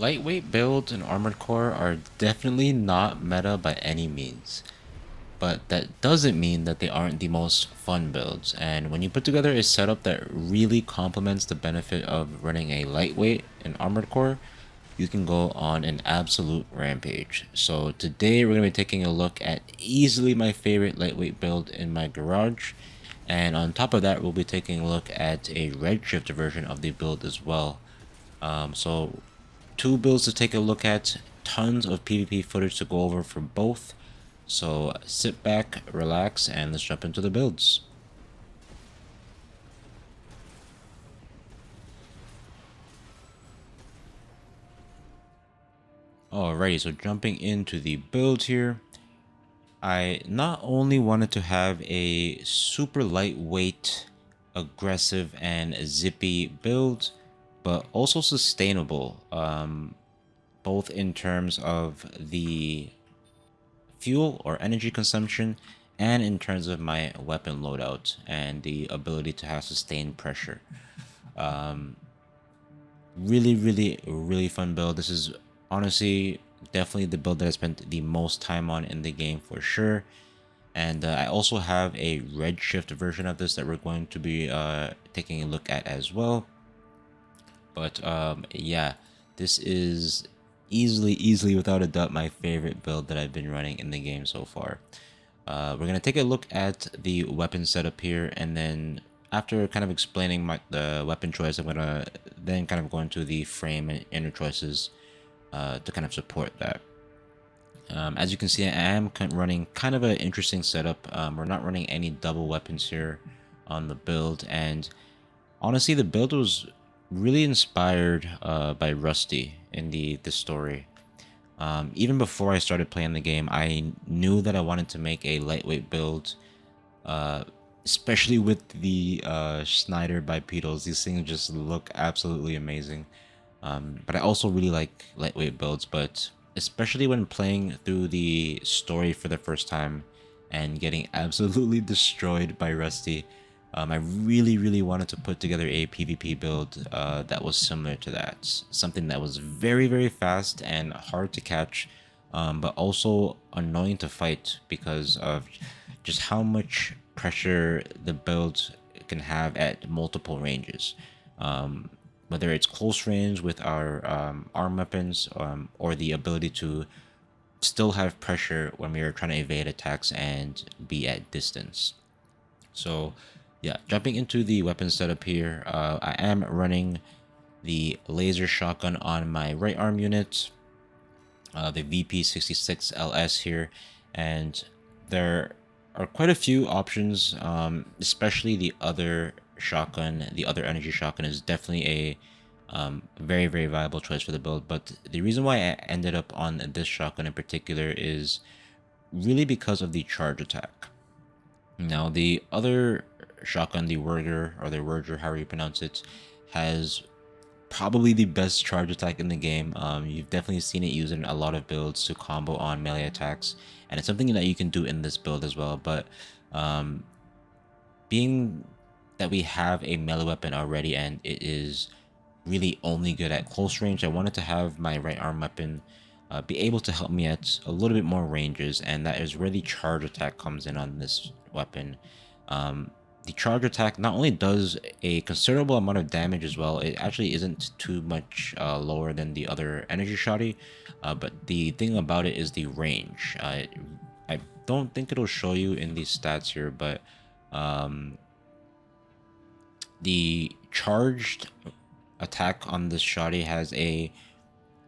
Lightweight builds and armored core are definitely not meta by any means, but that doesn't mean that they aren't the most fun builds. And when you put together a setup that really complements the benefit of running a lightweight and armored core, you can go on an absolute rampage. So today we're going to be taking a look at easily my favorite lightweight build in my garage. And on top of that, we'll be taking a look at a Redshift version of the build as well. So two builds to take a look at, tons of PvP footage to go over for both. So sit back, relax, and let's jump into the builds. Alrighty, so jumping into the build here, I not only wanted to have a super lightweight, aggressive, and zippy build, but also sustainable, both in terms of the fuel or energy consumption and in terms of my weapon loadout and the ability to have sustained pressure. Really fun build. This is honestly definitely the build that I spent the most time on in the game for sure. And I also have a Redshift version of this that we're going to be taking a look at as well. But yeah, this is easily without a doubt my favorite build that I've been running in the game so far. We're gonna take a look at the weapon setup here, and then after kind of explaining the weapon choice, I'm gonna then kind of go into the frame and inner choices to kind of support that. As you can see, I am running kind of an interesting setup. We're not running any double weapons here on the build, and honestly, the build was really inspired by Rusty in the story. Even before I started playing the game, I knew that I wanted to make a lightweight build, especially with the Schneider bipedals. These things just look absolutely amazing. But I also really like lightweight builds, but especially when playing through the story for the first time and getting absolutely destroyed by Rusty, I really wanted to put together a PvP build that was similar to that. Something that was very fast and hard to catch, but also annoying to fight because of just how much pressure the build can have at multiple ranges. Whether it's close range with our arm weapons, or the ability to still have pressure when we are trying to evade attacks and be at distance. So yeah, jumping into the weapon setup here, I am running the laser shotgun on my right arm unit, the VP66LS here, and there are quite a few options, especially the other shotgun. The other energy shotgun is definitely a very viable choice for the build, but the reason why I ended up on this shotgun in particular is really because of the charge attack. Now, the other shotgun, the Werger, or the Werger, however you pronounce it, has probably the best charge attack in the game. You've definitely seen it used in a lot of builds to combo on melee attacks, and it's something that you can do in this build as well. But being that we have a melee weapon already and it is really only good at close range, I wanted to have my right arm weapon be able to help me at a little bit more ranges, and that is where the charge attack comes in on this weapon. The charge attack not only does a considerable amount of damage as well, it actually isn't too much lower than the other energy shotty, but the thing about it is the range. I don't think it'll show you in these stats here, but the charged attack on this shotty has a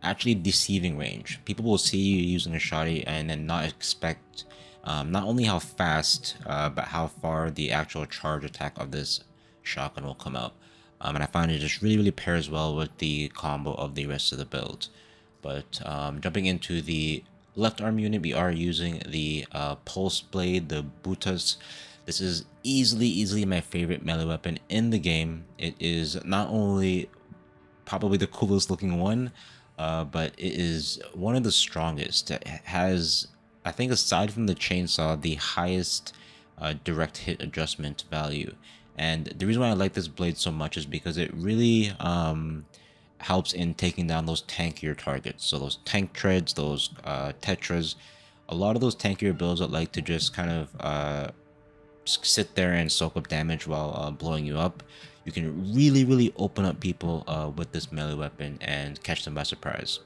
actually deceiving range. People will see you using a shotty and then not expect not only how fast, but how far the actual charge attack of this shotgun will come out. And I find it just really pairs well with the combo of the rest of the build. But jumping into the left arm unit, we are using the pulse blade, the Butas. This is easily my favorite melee weapon in the game. It is not only probably the coolest looking one, but it is one of the strongest. It has, I think, aside from the chainsaw, the highest direct hit adjustment value. And the reason why I like this blade so much is because it really helps in taking down those tankier targets. So those tank treads, those tetras, a lot of those tankier builds that like to just kind of sit there and soak up damage while blowing you up. You can really open up people with this melee weapon and catch them by surprise.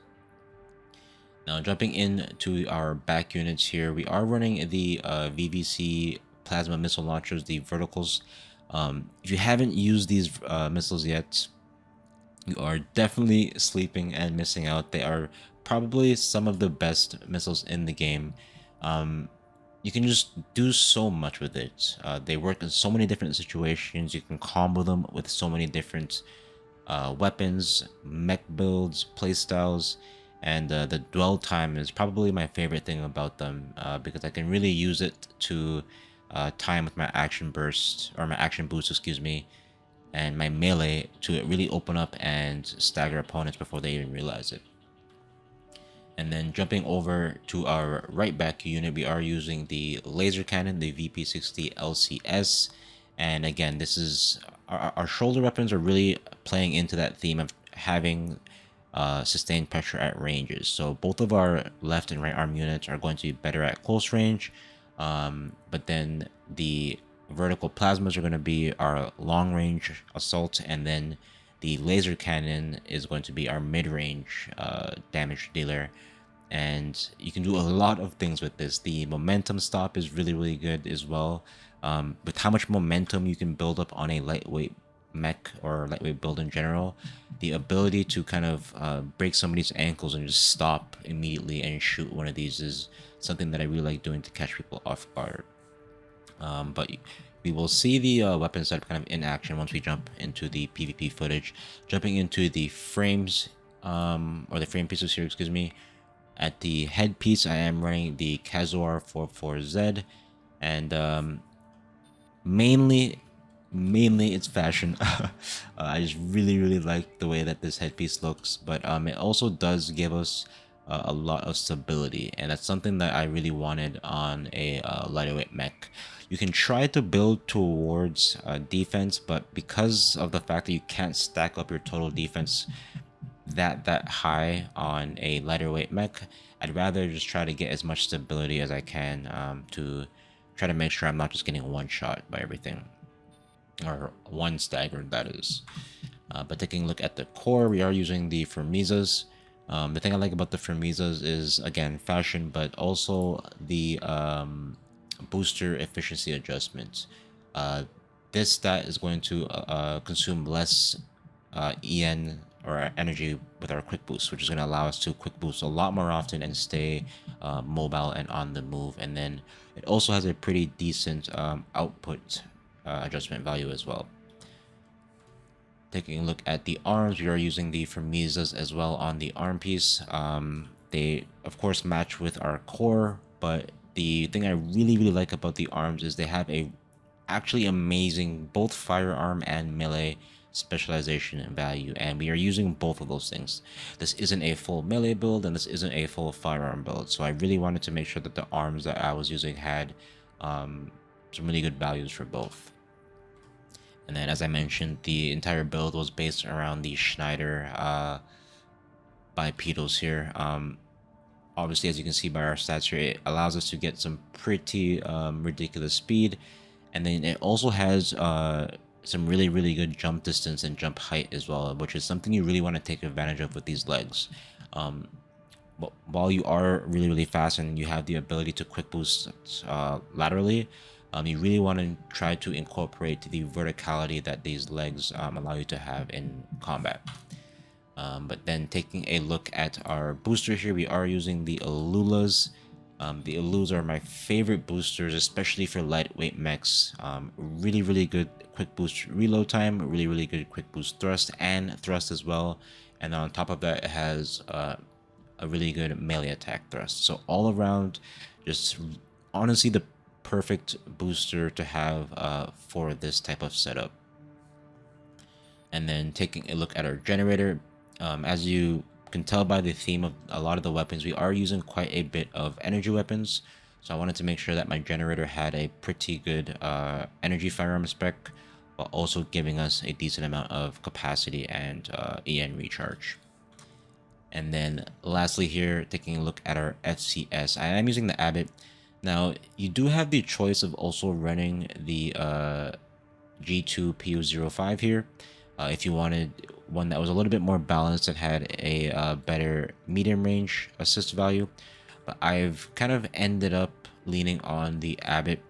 Now jumping into our back units here, we are running the VVC plasma missile launchers, the verticals. If you haven't used these missiles yet, you are definitely sleeping and missing out. They are probably some of the best missiles in the game. You can just do so much with it. They work in so many different situations. You can combo them with so many different weapons, mech builds, playstyles, and the dwell time is probably my favorite thing about them because I can really use it to time with my action burst, or my action boost, excuse me, and my melee to really open up and stagger opponents before they even realize it. And then jumping over to our right back unit, we are using the laser cannon, the VP60 LCS. And again, this is our shoulder weapons are really playing into that theme of having sustained pressure at ranges. So both of our left and right arm units are going to be better at close range, but then the vertical plasmas are going to be our long range assault, and then the laser cannon is going to be our mid-range damage dealer. And you can do a lot of things with this. The momentum stop is really good as well. With how much momentum you can build up on a lightweight mech or lightweight build in general, the ability to kind of break somebody's ankles and just stop immediately and shoot one of these is something that I really like doing to catch people off guard. But we will see the weapon set kind of in action once we jump into the PvP footage. Jumping into the frames, or the frame pieces here, excuse me. At the headpiece, I am running the Kazuar 44Z, and mainly it's fashion. I just really like the way that this headpiece looks, but it also does give us a lot of stability, and that's something that I really wanted on a lightweight mech. You can try to build towards defense, but because of the fact that you can't stack up your total defense that high on a lighter weight mech, I'd rather just try to get as much stability as I can to try to make sure I'm not just getting one shot by everything, or one stagger, that is. But taking a look at the core, we are using the Firmizas. The thing I like about the Firmizas is, again, fashion, but also the booster efficiency adjustments. This stat is going to consume less EN or energy with our quick boost, which is going to allow us to quick boost a lot more often and stay mobile and on the move. And then it also has a pretty decent output adjustment value as well. Taking a look at the arms, we are using the Firmizas as well on the arm piece. They of course match with our core, but the thing I really like about the arms is they have a actually amazing both firearm and melee specialization and value, and we are using both of those things. This isn't a full melee build and this isn't a full firearm build, so I really wanted to make sure that the arms that I was using had some really good values for both. And then, as I mentioned, the entire build was based around the Schneider bipedals here. Obviously, as you can see by our stats here, it allows us to get some pretty ridiculous speed, and then it also has some really good jump distance and jump height as well, which is something you really want to take advantage of with these legs. But while you are really fast and you have the ability to quick boost laterally, you really want to try to incorporate the verticality that these legs allow you to have in combat. But then taking a look at our booster here, we are using the Alulas. The Alus are my favorite boosters, especially for lightweight mechs. Really good quick boost reload time, really good quick boost thrust and thrust as well. And on top of that, it has a really good melee attack thrust. So all around, just honestly the perfect booster to have for this type of setup. And then taking a look at our generator, as you can tell by the theme of a lot of the weapons, we are using quite a bit of energy weapons, so I wanted to make sure that my generator had a pretty good energy firearm spec. while also giving us a decent amount of capacity and EN recharge. And then lastly here, taking a look at our FCS, I am using the Abbott. Now, you do have the choice of also running the G2 PU05 here, if you wanted one that was a little bit more balanced and had a better medium range assist value. But I've kind of ended up leaning on the Abbott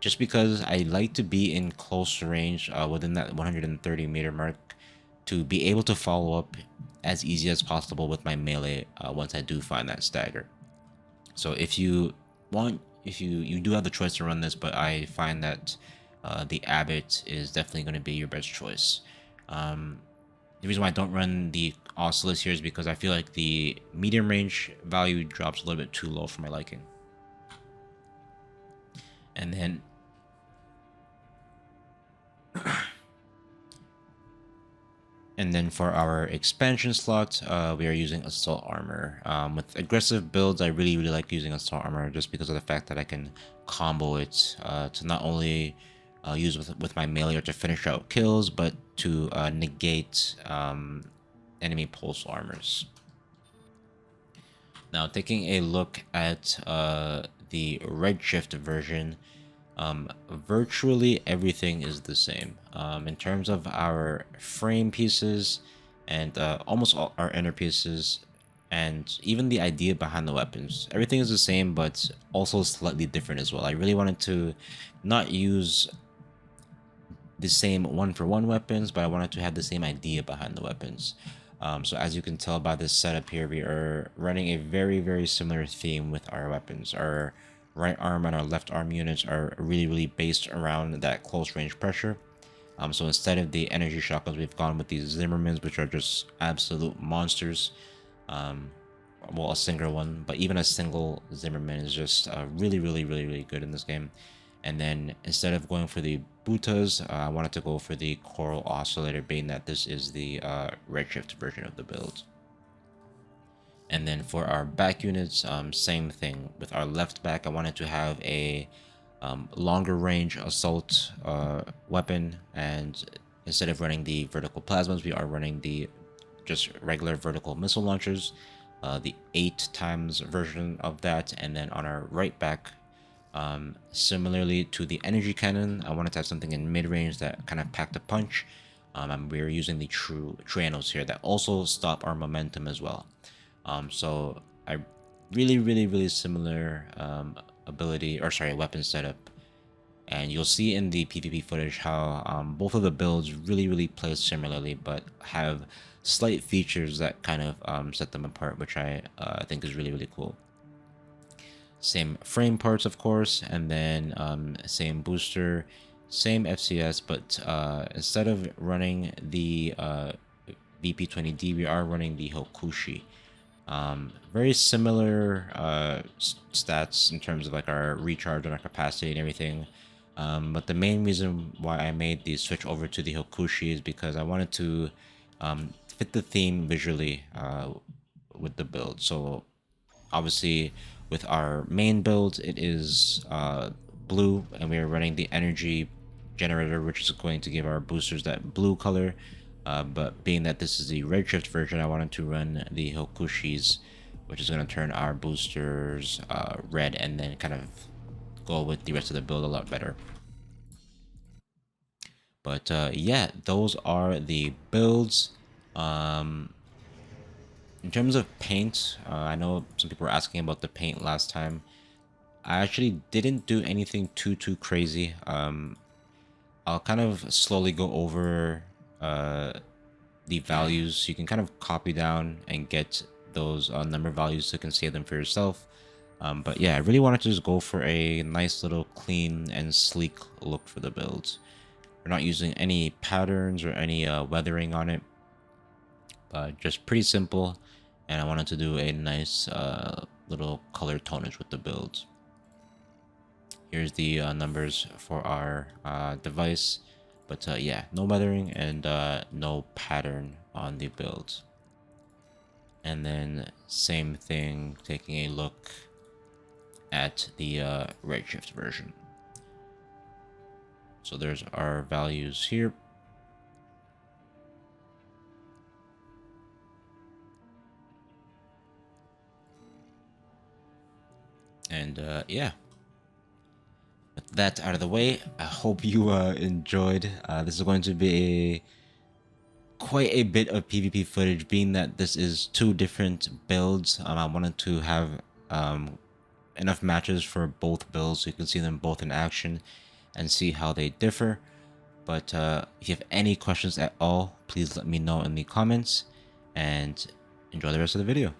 just because I like to be in close range within that 130 meter mark to be able to follow up as easy as possible with my melee once I do find that stagger. So if you want, if you do have the choice to run this, but I find that the Abbott is definitely going to be your best choice. The reason why I don't run the Oculus here is because I feel like the medium range value drops a little bit too low for my liking. And then for our expansion slot, we are using Assault Armor. With aggressive builds, I really like using Assault Armor just because of the fact that I can combo it to not only use with my melee or to finish out kills, but to negate enemy pulse armors. Now, taking a look at the Redshift version, virtually everything is the same in terms of our frame pieces and almost all our inner pieces, and even the idea behind the weapons. Everything is the same, but also slightly different as well. I really wanted to not use the same one-for-one weapons, but I wanted to have the same idea behind the weapons. So as you can tell by this setup here, we are running a very similar theme with our weapons. Our right arm and our left arm units are really based around that close range pressure. So instead of the energy shotguns, we've gone with these Zimmermans, which are just absolute monsters. Well, a single one, but even a single Zimmerman is just really good in this game. And then instead of going for the Butas, I wanted to go for the Coral Oscillator, being that this is the Redshift version of the build. And then for our back units, same thing. With our left back, I wanted to have a longer range assault weapon, and instead of running the vertical plasmas, we are running the just regular vertical missile launchers, the 8x version of that. And then on our right back, similarly to the energy cannon, I wanted to have something in mid-range that kind of packed a punch. And we're using the true triangles here that also stop our momentum as well. So I really similar ability, or sorry, weapon setup. And you'll see in the PvP footage how both of the builds really play similarly, but have slight features that kind of set them apart, which I think is really cool. Same frame parts, of course, and then same booster, same FCS, but instead of running the VP20D, we are running the Hokushi. Very similar stats in terms of like our recharge and our capacity and everything. But the main reason why I made the switch over to the Hokushi is because I wanted to fit the theme visually with the build. So obviously with our main build, it is blue, and we are running the energy generator, which is going to give our boosters that blue color. But being that this is the Redshift version, I wanted to run the Hokushis, which is going to turn our boosters red, and then kind of go with the rest of the build a lot better. But yeah, those are the builds. In terms of paint, I know some people were asking about the paint last time. I actually didn't do anything too crazy. I'll kind of slowly go over the values. You can kind of copy down and get those number values so you can save them for yourself. But yeah, I really wanted to just go for a nice little clean and sleek look for the builds. We're not using any patterns or any weathering on it, but just pretty simple. And I wanted to do a nice little color tonage with the builds. Here's the numbers for our device, but yeah, no weathering and no pattern on the build. And then same thing, taking a look at the Redshift version. So there's our values here. And yeah, with that out of the way, I hope you enjoyed. This is going to be quite a bit of PvP footage, being that this is two different builds. I wanted to have enough matches for both builds so you can see them both in action and see how they differ. But if you have any questions at all, please let me know in the comments, and enjoy the rest of the video.